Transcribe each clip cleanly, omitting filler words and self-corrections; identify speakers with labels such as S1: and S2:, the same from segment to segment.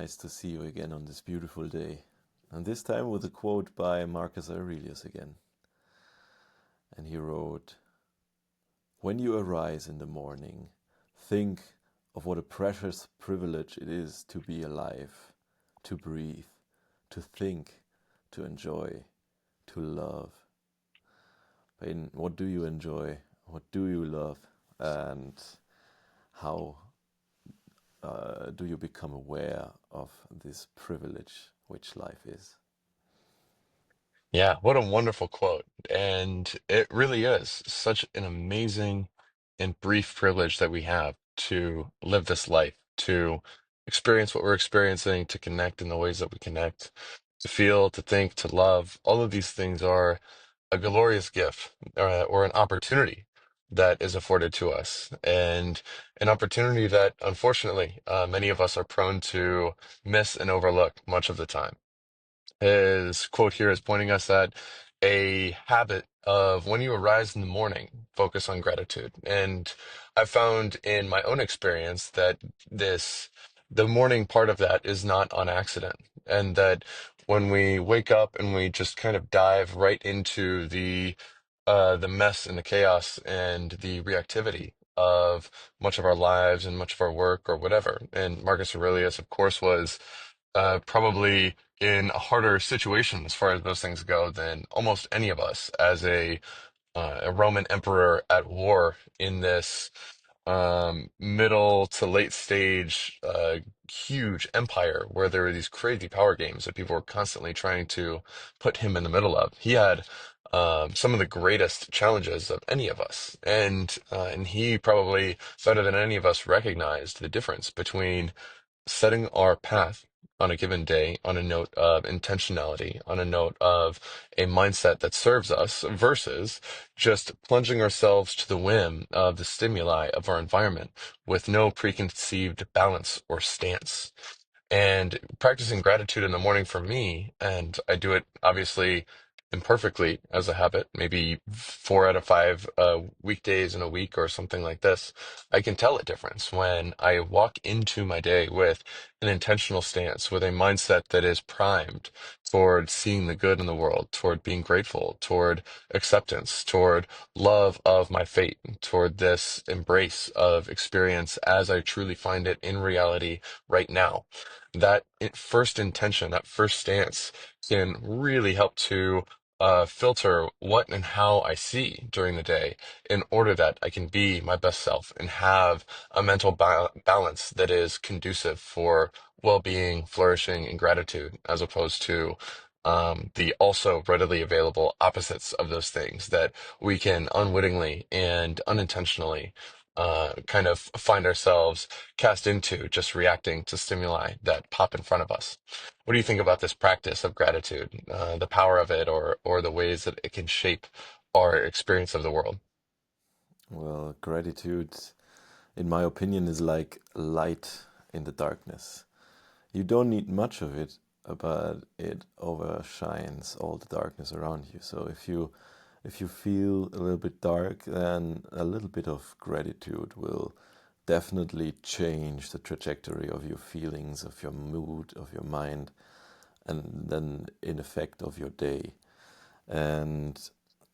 S1: nice to see you again on this beautiful day. And this time with a quote by Marcus Aurelius again. And he wrote, "When you arise in the morning, think of what a precious privilege it is to be alive, to breathe, to think, to enjoy, to love." Peyton, what do you enjoy? What do you love? And how do you become aware of this privilege which life is?
S2: Yeah, what a wonderful quote. And it really is such an amazing and brief privilege that we have to live this life, to experience what we're experiencing, to connect in the ways that we connect, to feel, to think, to love. All of these things are a glorious gift or an opportunity that is afforded to us, and an opportunity that unfortunately many of us are prone to miss and overlook much of the time. His quote here is pointing us at a habit of when you arise in the morning, focus on gratitude. And I've found in my own experience that this, the morning part of that is not on accident. And that when we wake up and we just kind of dive right into the mess and the chaos and the reactivity of much of our lives and much of our work or whatever. And Marcus Aurelius, of course, was probably in a harder situation as far as those things go than almost any of us as a Roman emperor at war in this middle to late stage huge empire where there were these crazy power games that people were constantly trying to put him in the middle of. He had some of the greatest challenges of any of us, and he probably better than any of us recognized the difference between setting our path on a given day on a note of intentionality, on a note of a mindset that serves us versus just plunging ourselves to the whim of the stimuli of our environment with no preconceived balance or stance. And practicing gratitude in the morning for me, and I do it obviously imperfectly as a habit, maybe 4 out of 5 weekdays in a week or something like this. I can tell a difference when I walk into my day with an intentional stance, with a mindset that is primed toward seeing the good in the world, toward being grateful, toward acceptance, toward love of my fate, toward this embrace of experience as I truly find it in reality right now. First intention, that first stance can really help to filter what and how I see during the day in order that I can be my best self and have a mental balance that is conducive for well-being, flourishing, and gratitude, as opposed to the also readily available opposites of those things that we can unwittingly and unintentionally kind of find ourselves cast into just reacting to stimuli that pop in front of us. What do you think about this practice of gratitude, the power of it, or the ways that it can shape our experience of the world?
S1: Well, gratitude, in my opinion, is like light in the darkness. You don't need much of it, but it overshines all the darkness around you. So if you feel a little bit dark, then a little bit of gratitude will definitely change the trajectory of your feelings, of your mood, of your mind, and then in effect of your day. And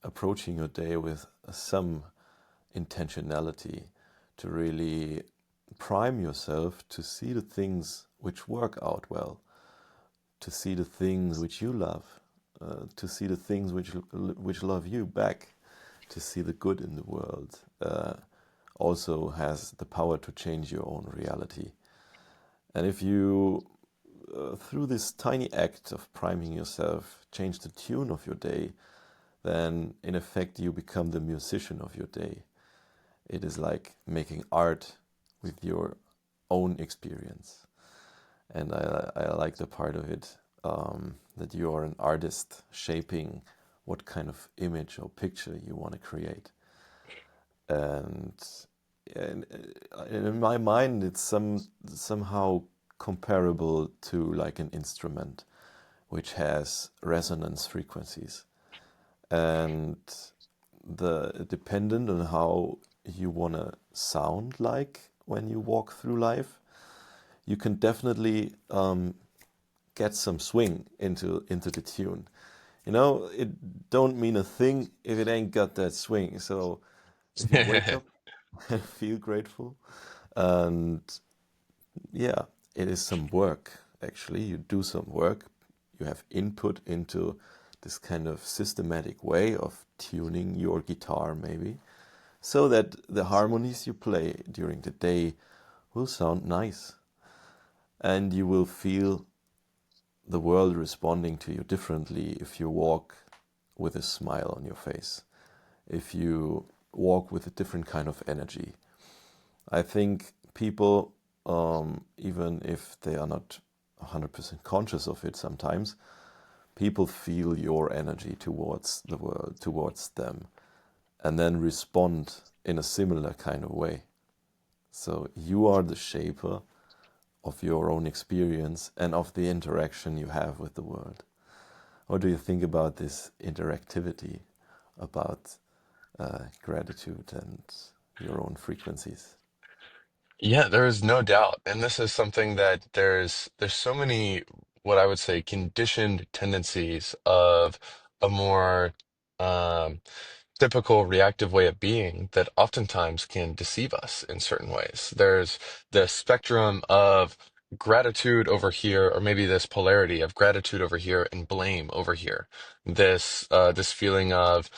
S1: approaching your day with some intentionality to really prime yourself to see the things which work out well, to see the things which you love, to see the things which love you back, to see the good in the world, also has the power to change your own reality. And if you, through this tiny act of priming yourself, change the tune of your day, then in effect you become the musician of your day. It is like making art with your own experience. And I like the part of it, that you are an artist shaping what kind of image or picture you want to create. And, and in my mind, it's somehow comparable to like an instrument which has resonance frequencies, and the dependent on how you want to sound like when you walk through life, you can definitely get some swing into the tune. You know, it don't mean a thing if it ain't got that swing. So if you wake up and feel grateful, and yeah, it is some work actually. You do some work, you have input into this kind of systematic way of tuning your guitar, maybe, so that the harmonies you play during the day will sound nice and you will feel the world responding to you differently if you walk with a smile on your face, if you walk with a different kind of energy. I think people, even if they are not 100% conscious of it sometimes, people feel your energy towards the world, towards them, and then respond in a similar kind of way. So you are the shaper of your own experience and of the interaction you have with the world. What do you think about this interactivity, about gratitude and your own frequencies?
S2: Yeah, there is no doubt. And this is something that there's so many what I would say conditioned tendencies of a more um typical reactive way of being that oftentimes can deceive us in certain ways. There's the spectrum of gratitude over here, or maybe this polarity of gratitude over here and blame over here. This feeling of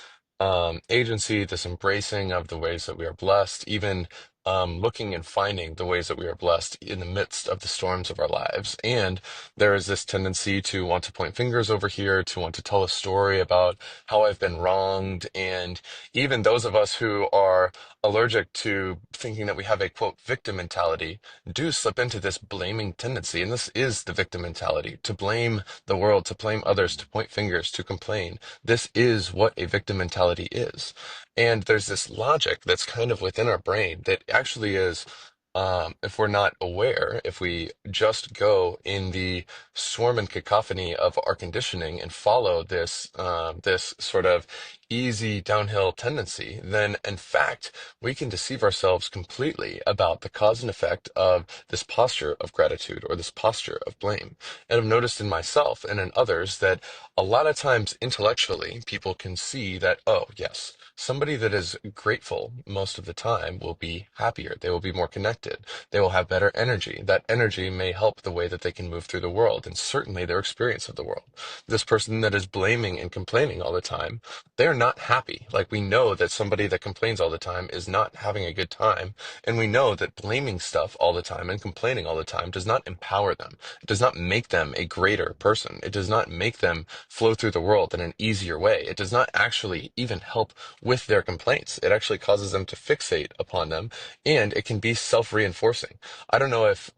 S2: agency, this embracing of the ways that we are blessed, even looking and finding the ways that we are blessed in the midst of the storms of our lives. And there is this tendency to want to point fingers over here, to want to tell a story about how I've been wronged. And even those of us who are allergic to thinking that we have a quote victim mentality do slip into this blaming tendency. And this is the victim mentality, to blame the world, to blame others, to point fingers, to complain. This is what a victim mentality is. And there's this logic that's kind of within our brain that actually is. If we're not aware, if we just go in the swarm and cacophony of our conditioning and follow this sort of easy downhill tendency, then in fact we can deceive ourselves completely about the cause and effect of this posture of gratitude or this posture of blame. And I've noticed in myself and in others that a lot of times intellectually people can see that, oh yes, somebody that is grateful most of the time will be happier. They will be more connected. They will have better energy. That energy may help the way that they can move through the world and certainly their experience of the world. This person that is blaming and complaining all the time, they're not happy. Like we know that somebody that complains all the time is not having a good time. And we know that blaming stuff all the time and complaining all the time does not empower them. It does not make them a greater person. It does not make them flow through the world in an easier way. It does not actually even help with their complaints. It actually causes them to fixate upon them, and it can be self-reinforcing. I don't know if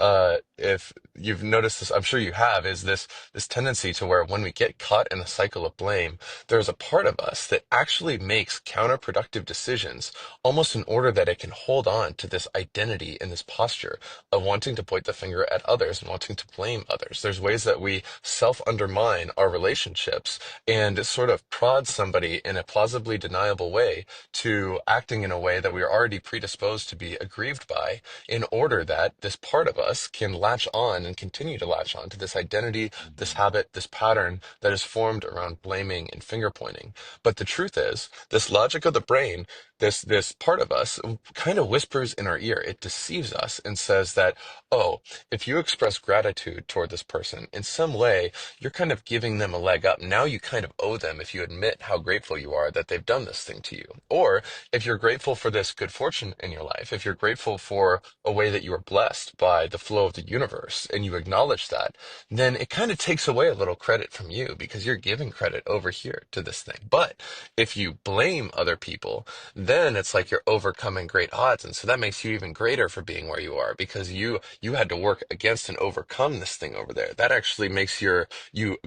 S2: you've noticed this. I'm sure you have. Is this tendency to where when we get caught in a cycle of blame, there's a part of us that actually makes counterproductive decisions almost in order that it can hold on to this identity and this posture of wanting to point the finger at others and wanting to blame others. There's ways that we self-undermine our relationships and sort of prod somebody in a plausibly deniable way to acting in a way that we are already predisposed to be aggrieved by, in order that this part of us can latch on and continue to latch on to this identity, this habit, this pattern that is formed around blaming and finger pointing. But the truth is, this logic of the brain, this part of us kind of whispers in our ear. It deceives us and says that, oh, if you express gratitude toward this person in some way, you're kind of giving them a leg up. Now you kind of owe them if you admit how grateful you are that they've done this thing to you. Or if you're grateful for this good fortune in your life, if you're grateful for a way that you are blessed by the flow of the universe and you acknowledge that, then it kind of takes away a little credit from you because you're giving credit over here to this thing. But if you blame other people, then it's like you're overcoming great odds. And so that makes you even greater for being where you are because you had to work against and overcome this thing over there. That actually makes you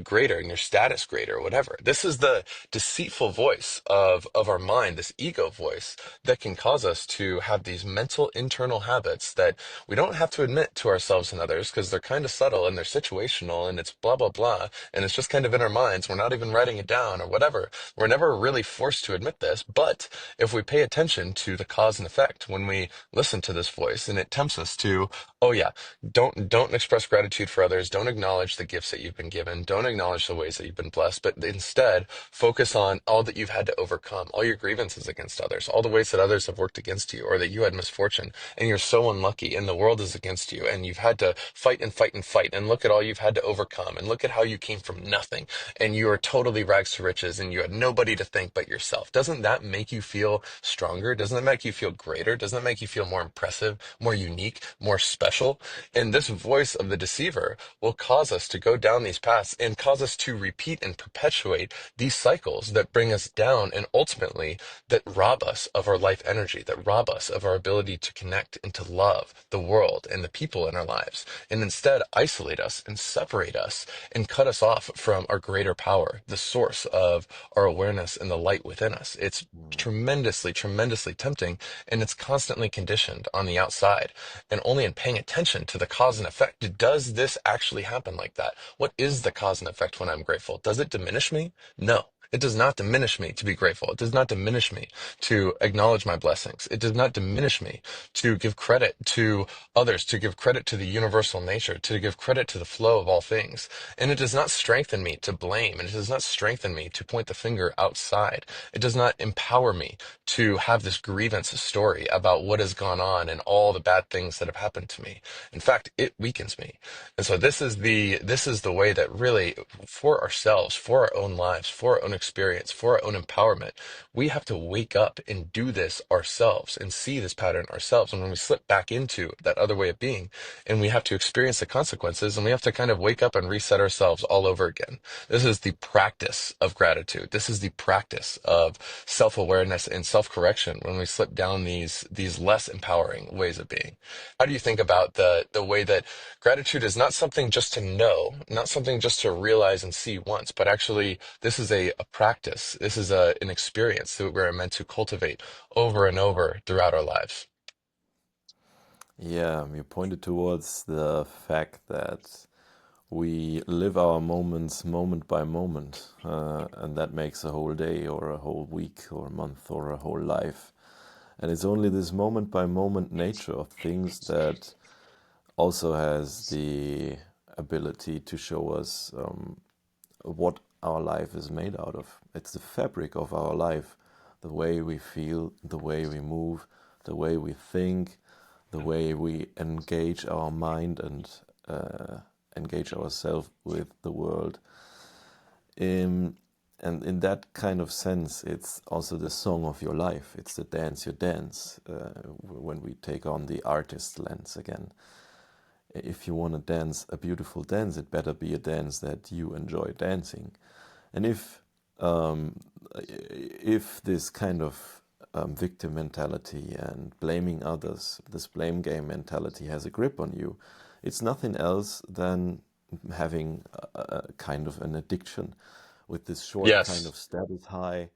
S2: greater and your status greater, or whatever. This is the deceitful voice of our mind, this ego voice that can cause us to have these mental internal habits that we don't have to admit to ourselves and others because they're kind of subtle and they're situational and it's blah blah blah and it's just kind of in our minds. We're not even writing it down or whatever. We're never really forced to admit this, but if we pay attention to the cause and effect when we listen to this voice and it tempts us to Oh yeah. Don't express gratitude for others. Don't acknowledge the gifts that you've been given. Don't acknowledge the ways that you've been blessed, but instead focus on all that you've had to overcome, all your grievances against others, all the ways that others have worked against you, or that you had misfortune and you're so unlucky and the world is against you and you've had to fight and fight and fight and look at all you've had to overcome and look at how you came from nothing and you are totally rags to riches and you had nobody to thank but yourself. Doesn't that make you feel stronger? Doesn't that make you feel greater? Doesn't that make you feel more impressive, more unique, more special? And this voice of the deceiver will cause us to go down these paths and cause us to repeat and perpetuate these cycles that bring us down and ultimately that rob us of our life energy, that rob us of our ability to connect and to love the world and the people in our lives, and instead isolate us and separate us and cut us off from our greater power, the source of our awareness and the light within us. It's
S1: Mm.
S2: tremendously, tremendously tempting, and it's constantly conditioned on the outside. And only in paying attention to the cause and effect does this actually happen like that. What is the cause and effect when I'm grateful? Does it diminish me? No. It does not diminish me to be grateful. It does not diminish me to acknowledge my blessings. It does not diminish me to give credit to others, to give credit to the universal nature, to give credit to the flow of all things. And it does not strengthen me to blame, and it does not strengthen me to point the finger outside. It does not empower me to have this grievance story about what has gone on and all the bad things that have happened to me. In fact, it weakens me. And so this is the way that really for ourselves, for our own lives, for our own experience, for our own empowerment, we have to wake up and do this ourselves and see this pattern ourselves. And when we slip back into that other way of being, and we have to experience the consequences, and we have to kind of wake up and reset ourselves all over again. This is the practice of gratitude. This is the practice of self-awareness and self-correction when we slip down these less empowering ways of being. How do you think about the way that gratitude is not something just to know, not something just to realize and see once, but actually this is a practice. This is an experience that we're meant to cultivate over and over throughout our lives.
S1: Yeah, you pointed towards the fact that we live our moments moment by moment, and that makes a whole day or a whole week or a month or a whole life. And it's only this moment by moment nature of things that also has the ability to show us what our life is made out of. It's the fabric of our life, the way we feel, the way we move, the way we think, the way we engage our mind and engage ourselves with the world. Um, and in that kind of sense, it's also the song of your life. It's the dance you dance when we take on the artist lens again. If you want to dance a beautiful dance, it better be a dance that you enjoy dancing. And if this kind of victim mentality and blaming others, this blame game mentality has a grip on you, it's nothing else than having a kind of an addiction with this short kind
S2: Yes.
S1: of status high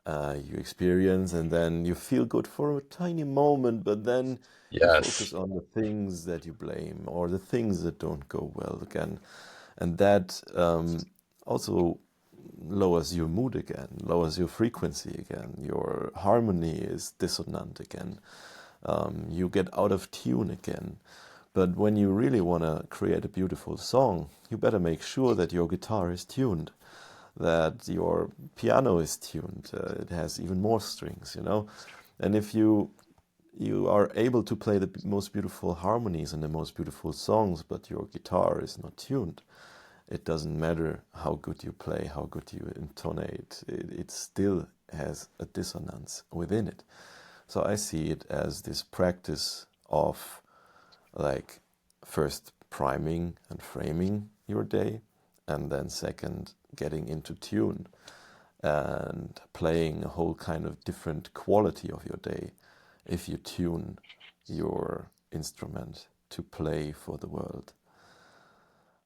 S1: you experience, and then you feel good for a tiny moment, but then you focus
S2: Yes.
S1: on the things that you blame or the things that don't go well again. And that also lowers your mood again, lowers your frequency again. Your harmony is dissonant again. You get out of tune again. But when you really want to create a beautiful song, you better make sure that your guitar is tuned, that your piano is tuned. It has even more strings, you know. And if you are able to play the most beautiful harmonies and the most beautiful songs, but your guitar is not tuned, it doesn't matter how good you play, how good you intonate, it still has a dissonance within it. So I see it as this practice of like first priming and framing your day, and then second getting into tune and playing a whole kind of different quality of your day if you tune your instrument to play for the world.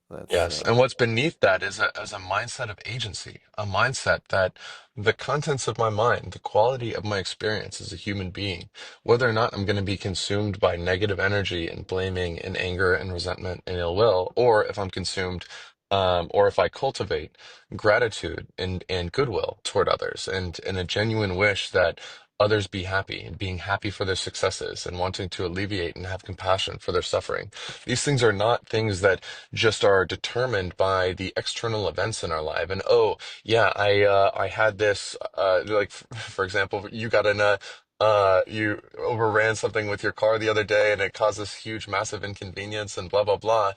S1: That's
S2: Yes, and what's beneath that is a mindset of agency, a mindset that the contents of my mind, the quality of my experience as a human being, whether or not I'm going to be consumed by negative energy and blaming and anger and resentment and ill will, or if I'm consumed, or if I cultivate gratitude and goodwill toward others and a genuine wish that others be happy and being happy for their successes and wanting to alleviate and have compassion for their suffering. These things are not things that just are determined by the external events in our life. And oh, yeah, I had this like for example, you got in a you overran something with your car the other day and it causes huge, massive inconvenience and blah, blah, blah.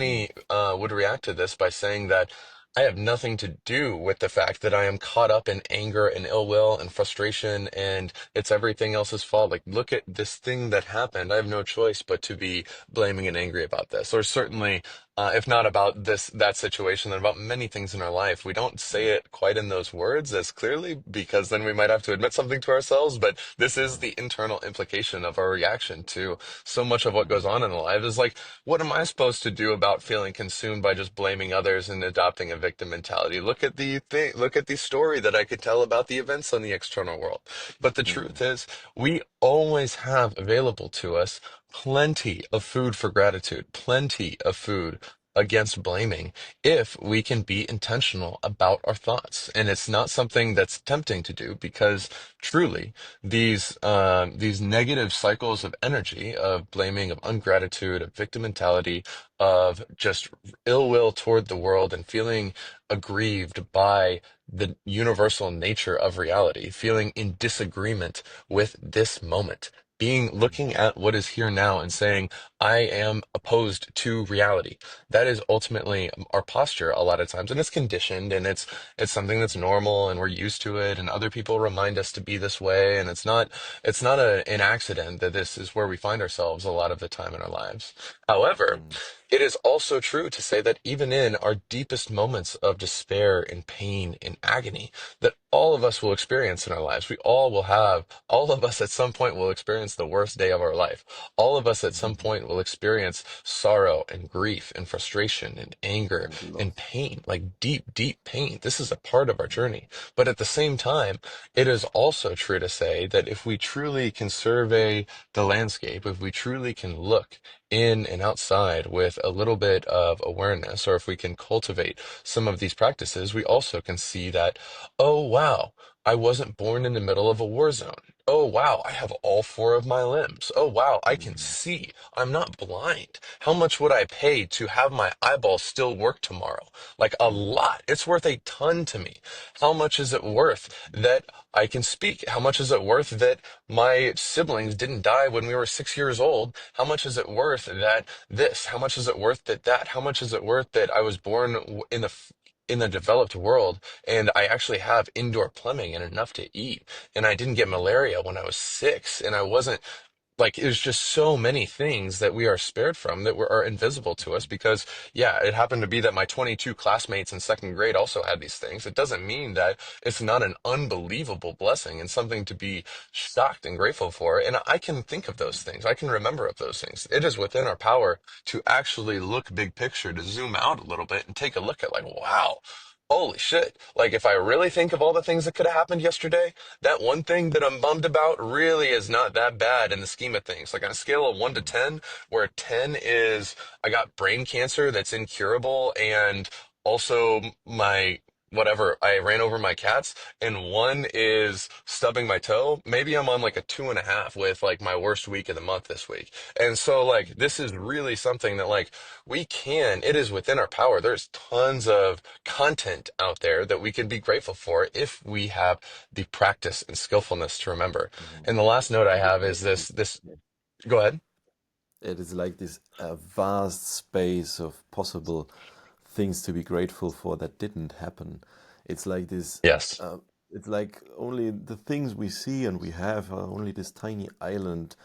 S1: Mm,
S2: Many would react to this by saying that I have nothing to do with the fact that I am caught up in anger and ill will and frustration and it's everything else's fault. Like, look at this thing that happened. I have no choice but to be blaming and angry about this. Or certainly, if not about that situation, then about many things in our life. We don't say
S1: mm,
S2: it quite in those words as clearly because then we might have to admit something to ourselves. But this is
S1: mm,
S2: the internal implication of our reaction to so much of what
S1: mm,
S2: goes on in the life. Is like, what am I supposed to do about feeling consumed by just blaming others and adopting a victim mentality? Look at the thing, look at the story that I could tell about the events on the external world. But the
S1: mm,
S2: truth is, we always have available to us plenty of food for gratitude, plenty of food against blaming if we can be intentional about our thoughts. And it's not something that's tempting to do because truly these negative cycles of energy, of blaming, of ungratitude, of victim mentality, of just ill will toward the world and feeling aggrieved by the universal nature of reality, feeling in disagreement with this moment, being looking at what is here now and saying, I am opposed to reality. That is ultimately our posture a lot of times, and it's conditioned and it's something that's normal and we're used to it, and other people remind us to be this way, and an accident that this is where we find ourselves a lot of the time in our lives. However,
S1: mm,
S2: it is also true to say that even in our deepest moments of despair and pain and agony, that all of us will experience in our lives. All of us at some point will experience the worst day of our life. All of us at some
S1: mm,
S2: point will experience sorrow and grief and frustration and anger
S1: and
S2: and
S1: loss.
S2: pain, like deep, deep pain. This is a part of our journey. But at the same time, it is also true to say that if we truly can survey the landscape, if we truly can look in and outside with a little bit of awareness, or if we can cultivate some of these practices, we also can see that, oh, wow, I wasn't born in the middle of a war zone. Oh, wow, I have all four of my limbs. Oh, wow, I can
S1: Mm,
S2: see. I'm not blind. How much would I pay to have my eyeballs still work tomorrow? Like a
S1: mm,
S2: lot. It's worth a ton to me. How much is it worth that I can speak? How much is it worth that my siblings didn't die when we were 6 years old? How much is it worth that this? How much is it worth that that? How much is it worth that I was born in the developed world and I actually have indoor plumbing and enough to eat and I didn't get
S1: mm,
S2: malaria when I was 6 and I wasn't like there's just so many things that we are spared from that are invisible to us because yeah, it happened to be that my 22 classmates in second grade also had these things. It doesn't mean that it's not an unbelievable blessing and something to be shocked and grateful for. And I can think of those things, I can remember of those things. It is within our power to actually look big picture, to zoom out a little bit and take a look at like, wow, holy shit, like if I really think of all the things that could have happened yesterday, that one thing that I'm bummed about really is not that bad in the scheme of things. Like on a scale of 1 to
S1: mm,
S2: 10, where 10 is I got brain cancer that's incurable and also my whatever, I ran over my cats, and 1 is stubbing my toe, maybe I'm on like a 2.5 with like my worst week of the month this week. And so like this is really something that like it is within our power. There's tons of content out there that we can be grateful for if we have the practice and skillfulness to remember.
S1: mm.
S2: And the last note I
S1: And it's
S2: have is
S1: like
S2: this go ahead.
S1: it is like this vast space of possible things to be grateful for that didn't happen. It's like this.
S2: Yes.
S1: Uh, it's like only the things we see and we have are only this tiny island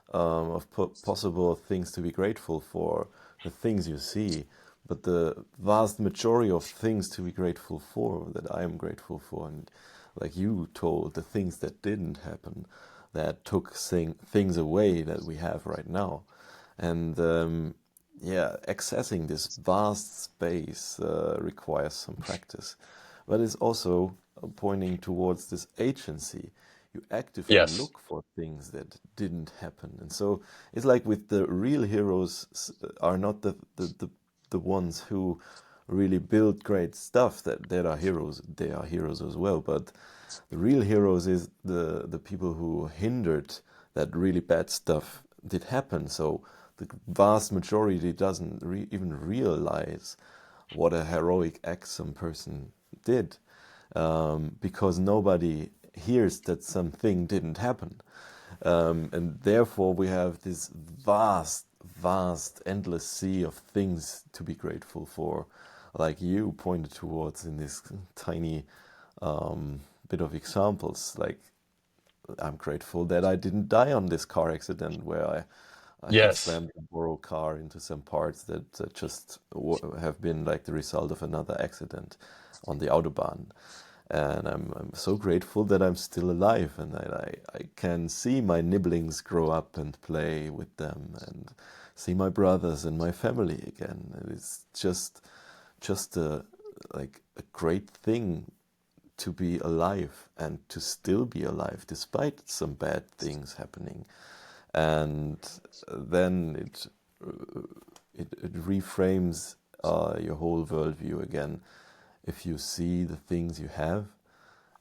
S1: of possible things to be grateful for. The things you see, but the vast majority of things to be grateful for that I am grateful for, and like you told, the things that didn't happen, that took things away that we have right now. And yeah, accessing this vast space requires some practice, but it's also pointing towards this agency. You actively
S2: Yes.
S1: look for things that didn't happen, and so it's like with the real heroes are not the ones who really build great stuff that are heroes, they are heroes as well. But the real heroes is the people who hindered that really bad stuff did happen. So the vast majority doesn't even realize what a heroic act some person did, because nobody hears that something didn't happen. And therefore, we have this vast, endless sea of things to be grateful for, like you pointed towards in this tiny bit of examples. Like, I'm grateful that I didn't die on this car accident where I have
S2: Yes.
S1: slammed a borrowed car into some parts that just have been like the result of another accident on the Autobahn. And I'm so grateful that I'm still alive and I can see my nibblings grow up and play with them and see my brothers and my family again. And it's just a like a great thing to be alive and to still be alive despite some bad things happening. And then it reframes your whole worldview again. If you see the things you have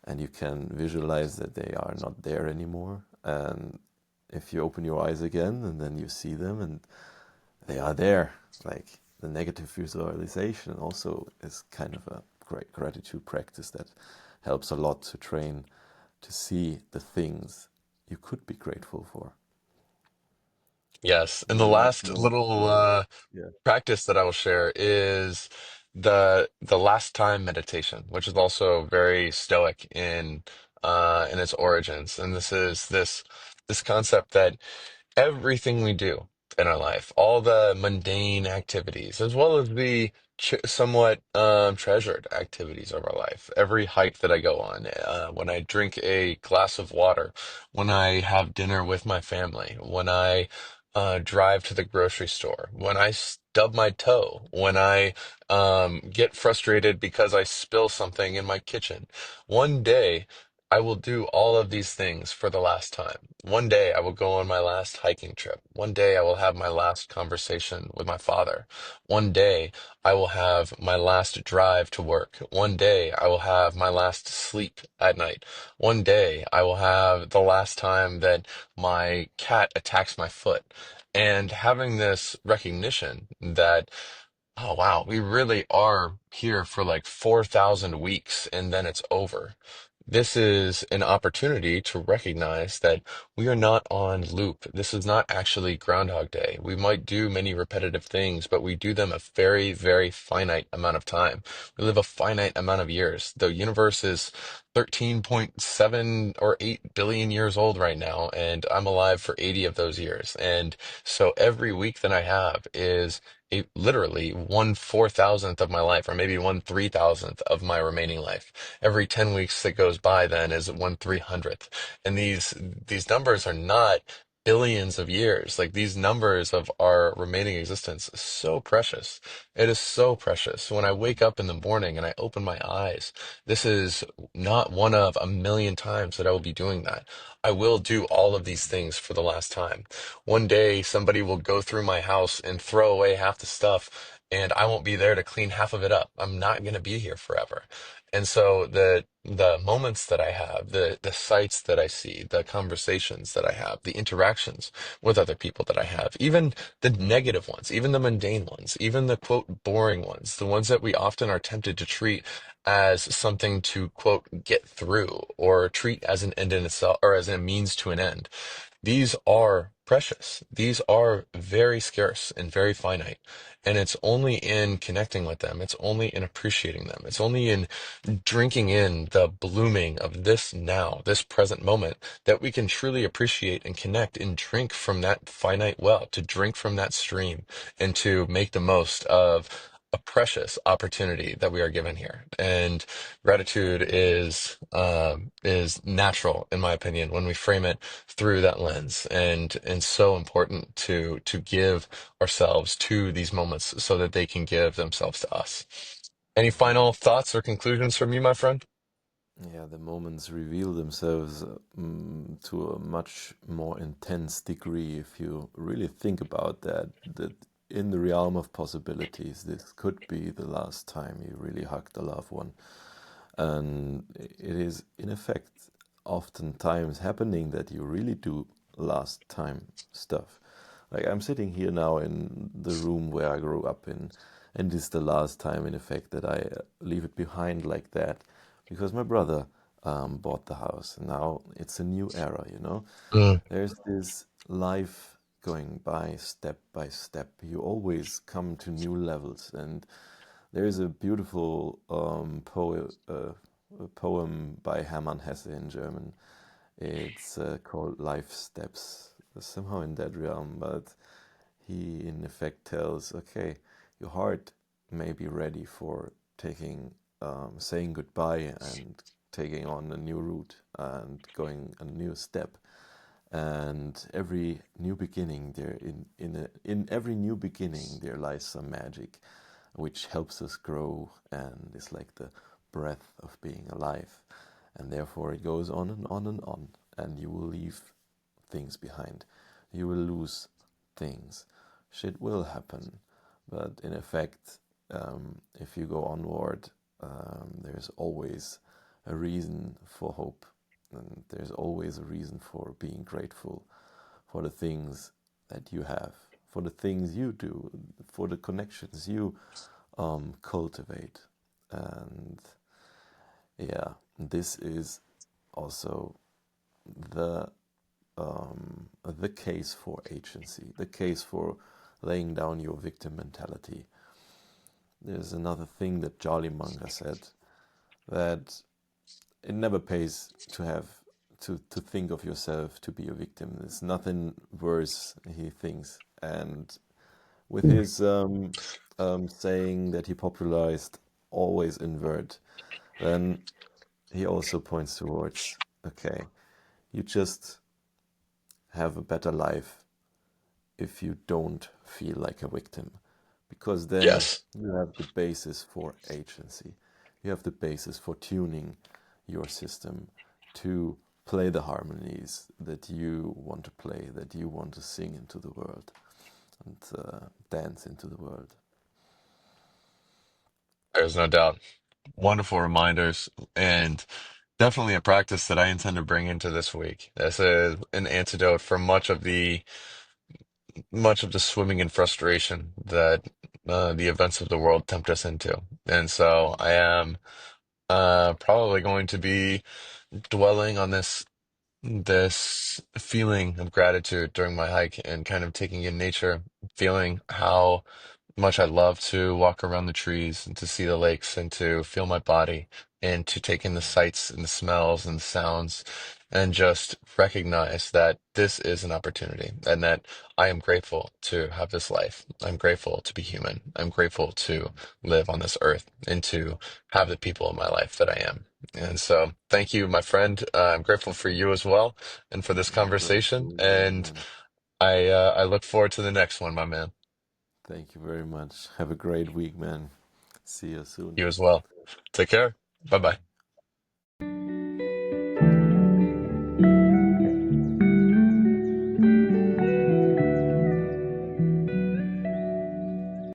S1: and you can visualize that they are not there anymore, and if you open your eyes again and then you see them and they are there, like the negative visualization also is kind of a great gratitude practice that helps a lot to train to see the things you could be grateful for.
S2: Yes. And
S1: Would
S2: the
S1: you like to
S2: last
S1: know?
S2: little
S1: Yeah.
S2: practice that I will share is the last time meditation, which is also very stoic in its origins. And this concept that everything we do in our life, all the mundane activities, as well as the somewhat treasured activities of our life. Every hike that I go on, when I drink a glass of water, when I have dinner with my family, when I drive to the grocery store, when I stub my toe, when I get frustrated because I spill something in my kitchen. One day, I will do all of these things for the last time. One day I will go on my last hiking trip. One day I will have my last conversation with my father. One day I will have my last drive to work. One day I will have my last sleep at night. One day I will have the last time that my cat attacks my foot. And having this recognition that, oh wow, we really are here for like 4,000 weeks and then it's over. This is an opportunity to recognize that we are not on loop. This is not actually Groundhog Day. We might do many repetitive things, but we do them a very, very finite amount of time. We live a finite amount of years. The universe is 13.7 or 8 billion years old right now, and I'm alive for 80 of those years. And so every week that I have is literally 1/4,000th of my life, or maybe 1/3,000th of my remaining life. Every 10 weeks that goes by then is 1/300th. And these numbers are not billions of years. Like these numbers of our remaining existence is so precious. It is so precious. When I wake up in the morning and I open my eyes, this is not one of a million times that I will be doing that. I will do all of these things for the last time. One day, somebody will go through my house and throw away half the stuff, and I won't be there to clean half of it up. I'm not going to be here forever. And so the moments that I have, the sights that I see, the conversations that I have, the interactions with other people that I have, even the negative ones, even the mundane ones, even the quote boring ones, the ones that we often are tempted to treat as something to quote get through or treat as an end in itself or as a means to an end. These are precious. These are very scarce and very finite. And it's only in connecting with them, it's only in appreciating them, it's only in drinking in the blooming of this now, this present moment, that we can truly appreciate and connect and drink from that finite well, to drink from that stream and to make the most of a precious opportunity that we are given here. And gratitude is natural, in my opinion, when we frame it through that lens, and so important to give ourselves to these moments so that they can give themselves to us. Any final thoughts or conclusions from you, my friend?
S1: Yeah, the moments reveal themselves to a much more intense degree if you really think about that. That in the realm of possibilities, this could be the last time you really hugged a loved one. And it is, in effect, oftentimes happening that you really do last time stuff. Like I'm sitting here now in the room where I grew up in, and this is the last time, in effect, that I leave it behind like that, because my brother bought the house, and now it's a new era.
S2: Mm.
S1: There's this life going by step. You always come to new levels, and there is a beautiful a poem by Hermann Hesse in German. It's called Life Steps, somehow in that realm, but he in effect tells, okay, your heart may be ready for taking, saying goodbye and taking on a new route and going a new step. And every new beginning, in every new beginning there lies some magic, which helps us grow and is like the breath of being alive. And therefore it goes on and on and on, and you will leave things behind. You will lose things. Shit will happen, but in effect, if you go onward, there's always a reason for hope, and there's always a reason for being grateful for the things that you have, for the things you do, for the connections you cultivate. And yeah, this is also the the case for agency, the case for laying down your victim mentality. There's another thing that Charlie Munger said, that it never pays to have to think of yourself to be a victim. There's nothing worse, he thinks. And with his saying that he popularized, always invert, then he also points towards, okay, you just have a better life if you don't feel like a victim, because then
S2: Yes.
S1: you have the basis for agency. You have the basis for tuning your system to play the harmonies that you want to play, that you want to sing into the world and dance into the world.
S2: There's no doubt. Wonderful reminders, and definitely a practice that I intend to bring into this week. As an antidote for much of the swimming in frustration that the events of the world tempt us into. And so I am probably going to be dwelling on this feeling of gratitude during my hike and kind of taking in nature, feeling how much I love to walk around the trees and to see the lakes and to feel my body and to take in the sights and the smells and the sounds and just recognize that this is an opportunity and that I am grateful to have this life. I'm grateful to be human. I'm grateful to live on this earth and to have the people in my life that I am. And so, thank you, my friend. I'm grateful for you as well and for this
S1: I'm
S2: conversation.
S1: grateful as well,
S2: And
S1: man.
S2: I look forward to the next one, my man.
S1: Thank you very much. Have a great week, man. See you soon.
S2: You as well. Take care. Bye bye.